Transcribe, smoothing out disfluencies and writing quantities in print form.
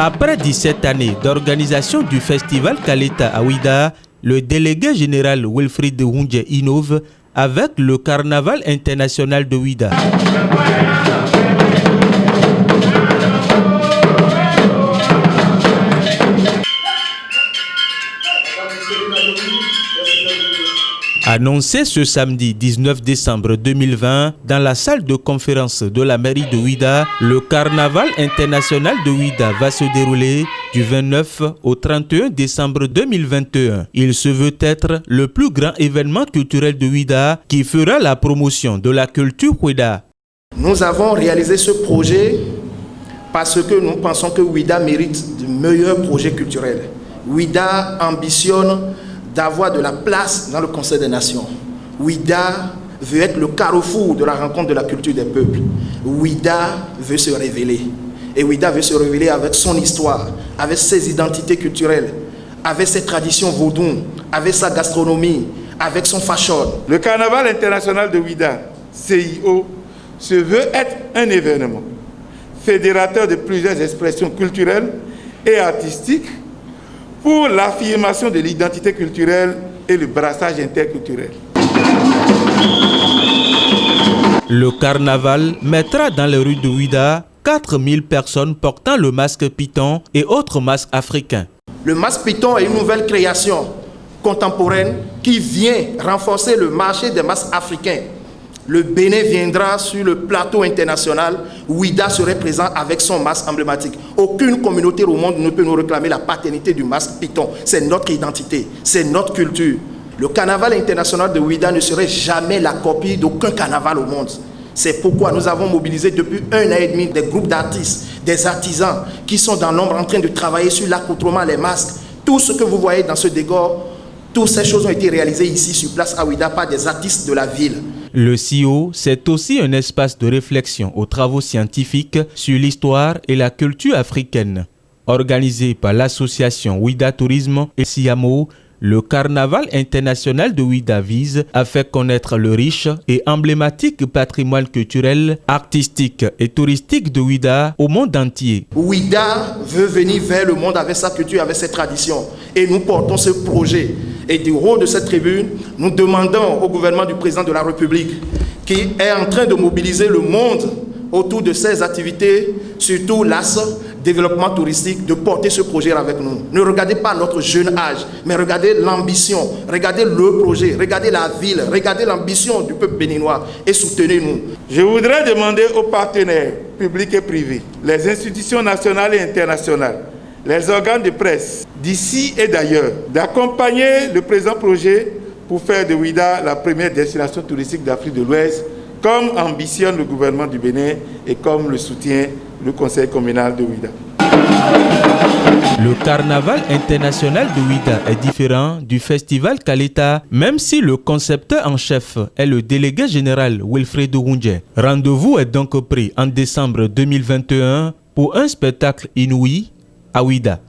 Après 17 années d'organisation du festival Kaleta à Ouida, le délégué général Wilfried Wunje innove avec le Carnaval international de Ouida. Annoncé ce samedi 19 décembre 2020 dans la salle de conférence de la mairie de Ouida, le Carnaval international de Ouida va se dérouler du 29 au 31 décembre 2021. Il se veut être le plus grand événement culturel de Ouida qui fera la promotion de la culture Ouida. Nous avons réalisé ce projet parce que nous pensons que Ouida mérite de meilleurs projets culturels. Ouida ambitionne d'avoir de la place dans le Conseil des Nations. Ouida veut être le carrefour de la rencontre de la culture des peuples. Ouida veut se révéler. Et Ouida veut se révéler avec son histoire, avec ses identités culturelles, avec ses traditions vaudoues, avec sa gastronomie, avec son fashion. Le Carnaval international de Ouida, CIO, se veut être un événement fédérateur de plusieurs expressions culturelles et artistiques pour l'affirmation de l'identité culturelle et le brassage interculturel. Le carnaval mettra dans les rues de Ouida 4000 personnes portant le masque python et autres masques africains. Le masque python est une nouvelle création contemporaine qui vient renforcer le marché des masques africains. Le Bénin viendra sur le plateau international où Ouida serait présent avec son masque emblématique. Aucune communauté au monde ne peut nous réclamer la paternité du masque python. C'est notre identité, c'est notre culture. Le carnaval international de Ouida ne serait jamais la copie d'aucun carnaval au monde. C'est pourquoi nous avons mobilisé depuis 1 an et demi des groupes d'artistes, des artisans qui sont dans l'ombre en train de travailler sur l'accoutrement, les masques. Tout ce que vous voyez dans ce décor, toutes ces choses ont été réalisées ici sur place à Ouida par des artistes de la ville. Le CIO, c'est aussi un espace de réflexion aux travaux scientifiques sur l'histoire et la culture africaine. Organisé par l'association Ouida Tourisme et Siamo, le Carnaval international de Ouida vise à faire connaître le riche et emblématique patrimoine culturel, artistique et touristique de Ouida au monde entier. Ouida veut venir vers le monde avec sa culture, avec ses traditions. Et nous portons ce projet. Et du haut de cette tribune, nous demandons au gouvernement du président de la République, qui est en train de mobiliser le monde autour de ses activités, surtout l'AS, développement touristique, de porter ce projet avec nous. Ne regardez pas notre jeune âge, mais regardez l'ambition, regardez le projet, regardez la ville, regardez l'ambition du peuple béninois et soutenez-nous. Je voudrais demander aux partenaires publics et privés, les institutions nationales et internationales, les organes de presse d'ici et d'ailleurs, d'accompagner le présent projet pour faire de Ouida la première destination touristique d'Afrique de l'Ouest, comme ambitionne le gouvernement du Bénin et comme le soutient le conseil communal de Ouida. Le carnaval international de Ouida est différent du festival Kaleta, même si le concepteur en chef est le délégué général Wilfried Wunje. Rendez-vous est donc pris en décembre 2021 pour un spectacle inouï à Ouida.